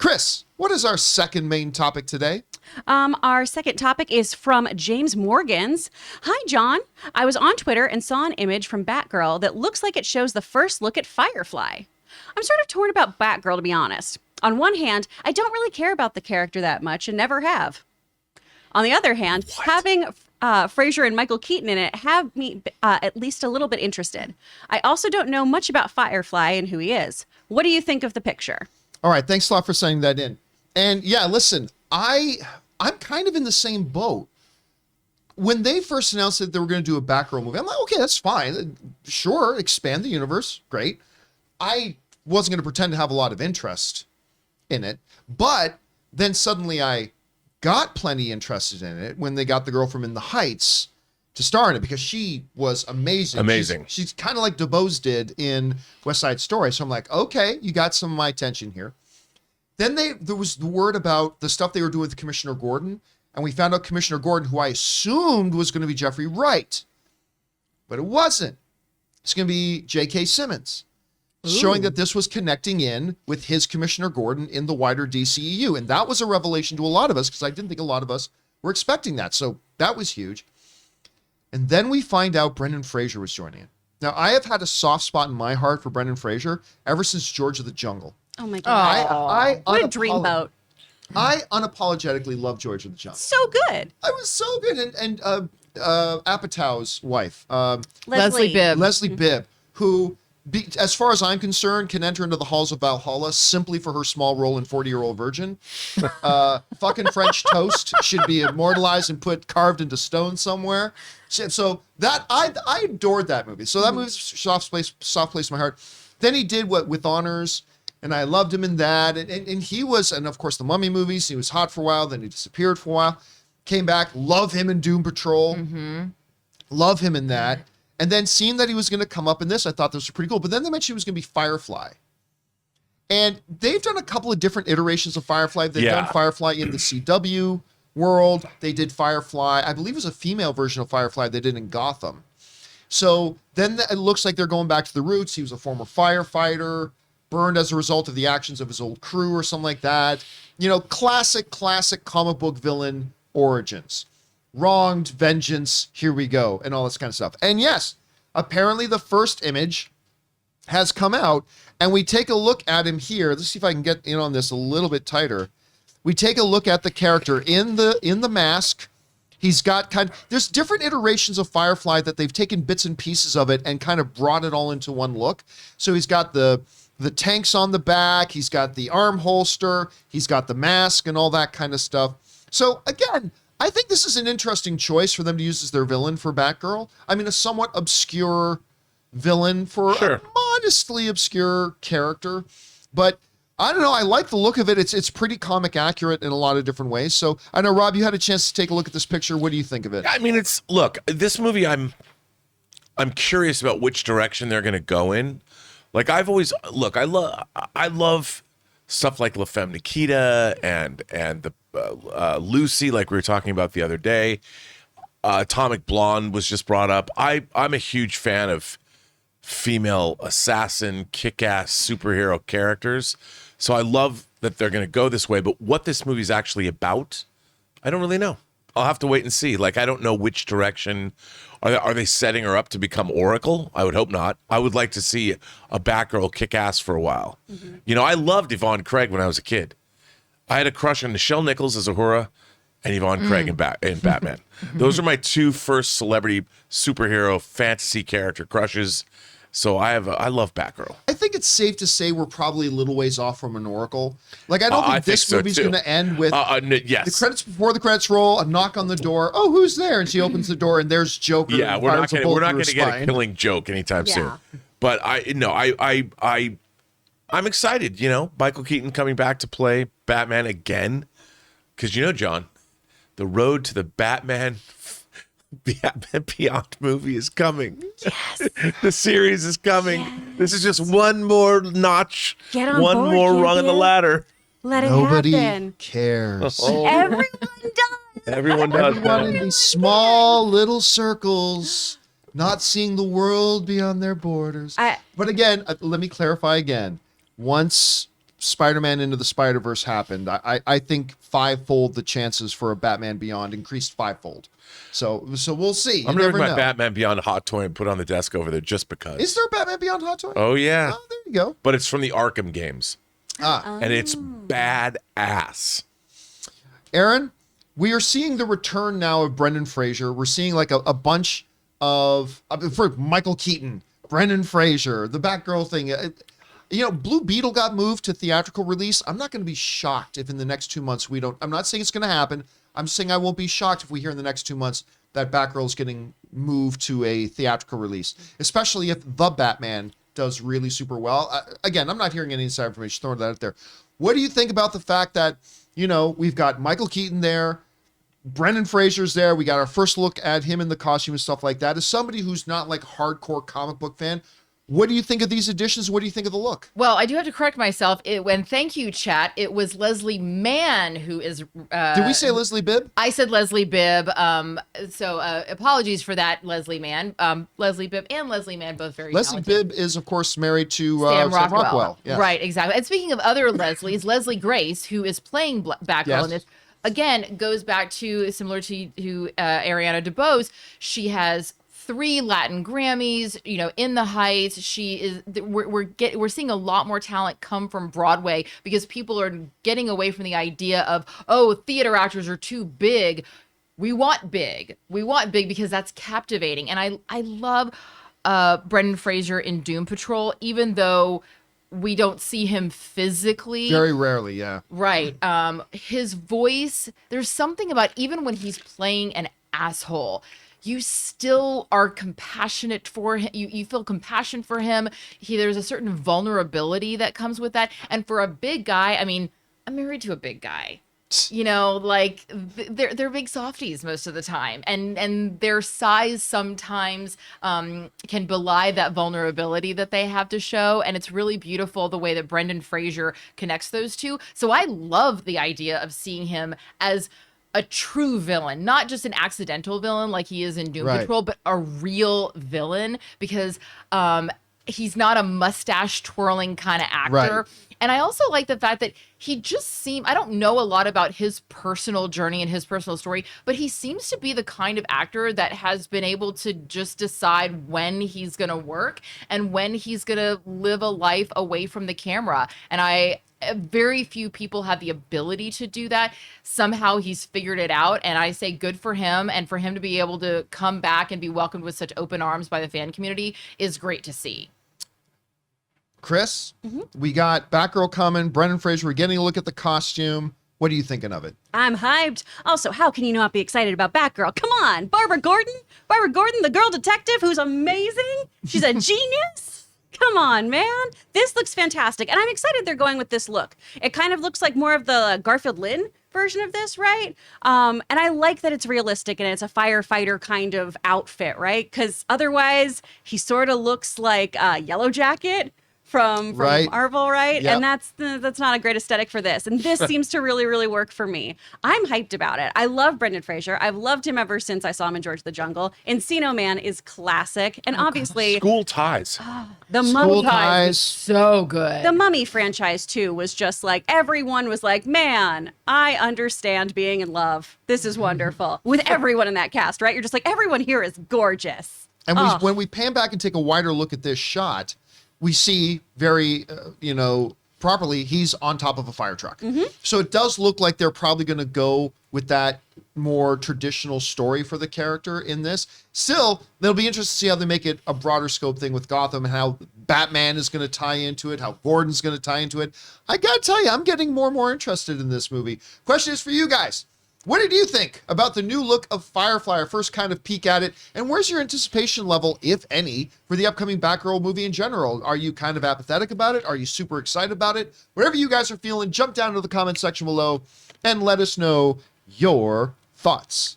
Chris, what is our second main topic today? Our second topic is from James Morgans. Hi, John. I was on Twitter and saw an image from Batgirl that looks like it shows the first look at Firefly. I'm sort of torn about Batgirl, to be honest. On one hand, I don't really care about the character that much and never have. On the other hand, having Fraser and Michael Keaton in it have me at least a little bit interested. I also don't know much about Firefly and who he is. What do you think of the picture? All right, thanks a lot for sending that in. And yeah, listen, I'm kind of in the same boat. When they first announced that they were going to do a Batgirl movie, I'm like, okay, that's fine. Sure, expand the universe, great. I wasn't going to pretend to have a lot of interest in it, but then suddenly I got plenty interested in it when they got the girl from In the Heights to star in it, because she was amazing. Amazing. She's kind of like DuBose did in West Side Story. So I'm like, okay, you got some of my attention here. Then there was the word about the stuff they were doing with Commissioner Gordon, and we found out Commissioner Gordon, who I assumed was going to be Jeffrey Wright, but it wasn't. It's going to be J.K. Simmons, showing that this was connecting in with his Commissioner Gordon in the wider DCEU, and that was a revelation to a lot of us, because I didn't think a lot of us were expecting that, so that was huge. And then we find out Brendan Fraser was joining it. Now, I have had a soft spot in my heart for Brendan Fraser ever since George of the Jungle. Oh my God. What a dreamboat. I unapologetically love George of the Jungle. So good. I was so good. And Apatow's wife, Leslie Bibb. Leslie Bibb, who, as far as I'm concerned, can enter into the halls of Valhalla simply for her small role in 40-Year-Old Virgin. Fucking French Toast should be immortalized and carved into stone somewhere. So that I adored that movie. So that movie's soft place in my heart. Then he did what With Honors, and I loved him in that. And he was, and of course the Mummy movies, he was hot for a while, then he disappeared for a while. Came back, love him in Doom Patrol. Love him in that. And then seeing that he was going to come up in this, I thought this was pretty cool. But then they mentioned he was going to be Firefly. And they've done a couple of different iterations of Firefly. They've done Firefly in the CW world. They did Firefly, I believe it was a female version of Firefly they did in Gotham. So then it looks like they're going back to the roots. He was a former firefighter, burned as a result of the actions of his old crew or something like that. You know, classic comic book villain origins. Wronged, vengeance, here we go, and all this kind of stuff. And yes, apparently the first image has come out, and we take a look at him here. Let's see if I can get in on this a little bit tighter. We take a look at the character in the mask. He's got there's different iterations of Firefly that they've taken bits and pieces of it and kind of brought it all into one look. So he's got the tanks on the back, he's got the arm holster, he's got the mask and all that kind of stuff. So again, I think this is an interesting choice for them to use as their villain for Batgirl. I mean, a somewhat obscure villain for a modestly obscure character. But I don't know. I like the look of it. It's pretty comic accurate in a lot of different ways. So I know, Rob, you had a chance to take a look at this picture. What do you think of it? I mean, look, this movie, I'm curious about which direction they're going to go in. Like I love stuff like La Femme Nikita and the Lucy, like we were talking about the other day. Atomic Blonde was just brought up. I'm a huge fan of female assassin, kick-ass superhero characters. So I love that they're going to go this way. But what this movie's actually about, I don't really know. I'll have to wait and see. Like, I don't know which direction. Are they setting her up to become Oracle? I would hope not. I would like to see a Batgirl kick ass for a while. Mm-hmm. You know, I loved Yvonne Craig when I was a kid. I had a crush on Nichelle Nichols as Uhura and Yvonne Craig in Batman. Those are my two first celebrity superhero fantasy character crushes. So I love Batgirl. I think it's safe to say we're probably a little ways off from an Oracle. Like, I don't think this movie's going to end with the credits before the credits roll, a knock on the door. Oh, who's there? And she opens the door, and there's Joker. Yeah, we're not going to get a killing joke anytime soon. But I'm excited. You know, Michael Keaton coming back to play Batman again, because you know, John, the road to the Batman Beyond movie is coming. Yes. The series is coming. Yes. This is just one more notch, one more rung on the ladder. Let it Nobody happen. cares. Oh. Everyone does. Everyone does. Everyone in these small little circles, not seeing the world beyond their borders. But again, let me clarify again. Once Spider-Man Into the Spider-Verse happened, I think fivefold the chances for a Batman Beyond increased fivefold. So we'll see. I'm gonna bring my Batman Beyond hot toy and put it on the desk over there just because. Is there a Batman Beyond hot toy? Oh yeah. Oh, there you go. But it's from the Arkham games. Ah. And it's badass. Aaron, we are seeing the return now of Brendan Fraser. We're seeing like a bunch of for Michael Keaton, Brendan Fraser, the Batgirl thing. Blue Beetle got moved to theatrical release. I'm not going to be shocked if in the next 2 months we don't. I'm not saying it's going to happen. I'm saying I won't be shocked if we hear in the next 2 months that Batgirl is getting moved to a theatrical release, especially if the Batman does really super well. Again, I'm not hearing any inside information. Throwing that out there. What do you think about the fact that, we've got Michael Keaton there, Brendan Fraser's there. We got our first look at him in the costume and stuff like that. As somebody who's not like hardcore comic book fan, what do you think of these additions? What do you think of the look? Well, I do have to correct myself. Thank you, chat. It was Leslie Mann who is. Did we say Leslie Bibb? I said Leslie Bibb. So apologies for that, Leslie Mann. Leslie Bibb and Leslie Mann both very Leslie talented. Bibb is, of course, married to Sam Sam Rockwell. Rockwell. Yeah. Right, exactly. And speaking of other Leslies, Leslie Grace, who is playing Batgirl Yes. in this, again, goes back to similar to Ariana DeBose. She has 3 Latin Grammys, in the Heights. She is. We're seeing a lot more talent come from Broadway because people are getting away from the idea of, theater actors are too big. We want big. We want big because that's captivating. And I love Brendan Fraser in Doom Patrol, even though we don't see him physically. Very rarely, yeah. Right. His voice, there's something about even when he's playing an asshole, you still are compassionate for him. You feel compassion for him. There's a certain vulnerability that comes with that. And for a big guy, I mean, I'm married to a big guy. They're big softies most of the time, and their size sometimes can belie that vulnerability that they have to show, and it's really beautiful the way that Brendan Fraser connects those two. So I love the idea of seeing him as a true villain, not just an accidental villain like he is in Doom Patrol, but a real villain because he's not a mustache twirling kind of actor. Right. And I also like the fact that he just I don't know a lot about his personal journey and his personal story, but he seems to be the kind of actor that has been able to just decide when he's going to work and when he's going to live a life away from the camera. And very few people have the ability to do that. Somehow he's figured it out, and I say good for him, and for him to be able to come back and be welcomed with such open arms by the fan community is great to see. Chris, we got Batgirl coming, Brendan Fraser, we're getting a look at the costume. What are you thinking of it? I'm hyped. Also, how can you not be excited about Batgirl? Come on, Barbara Gordon, the girl detective who's amazing. She's a genius. Come on, man. This looks fantastic. And I'm excited they're going with this look. It kind of looks like more of the Garfield Lynn version of this, right? And I like that it's realistic and it's a firefighter kind of outfit, right? Because otherwise, he sort of looks like Yellow Jacket from Right. Marvel, right? Yep. And that's not a great aesthetic for this. And this seems to really, really work for me. I'm hyped about it. I love Brendan Fraser. I've loved him ever since I saw him in George of the Jungle. Encino Man is classic. And obviously, School ties. the School Mummy ties. So good. the Mummy franchise, too, was just like, everyone was like, man, I understand being in love. This is wonderful. With everyone in that cast, right? You're just like, everyone here is gorgeous. And when we pan back and take a wider look at this shot, we see very, properly, he's on top of a fire truck. So it does look like they're probably going to go with that more traditional story for the character in this. Still, they'll be interested to see how they make it a broader scope thing with Gotham and how Batman is going to tie into it, how Gordon's going to tie into it. I got to tell you, I'm getting more and more interested in this movie. Question is for you guys. What did you think about the new look of Firefly, our first kind of peek at it? And where's your anticipation level, if any, for the upcoming Batgirl movie in general? Are you kind of apathetic about it? Are you super excited about it? Whatever you guys are feeling, jump down to the comment section below and let us know your thoughts.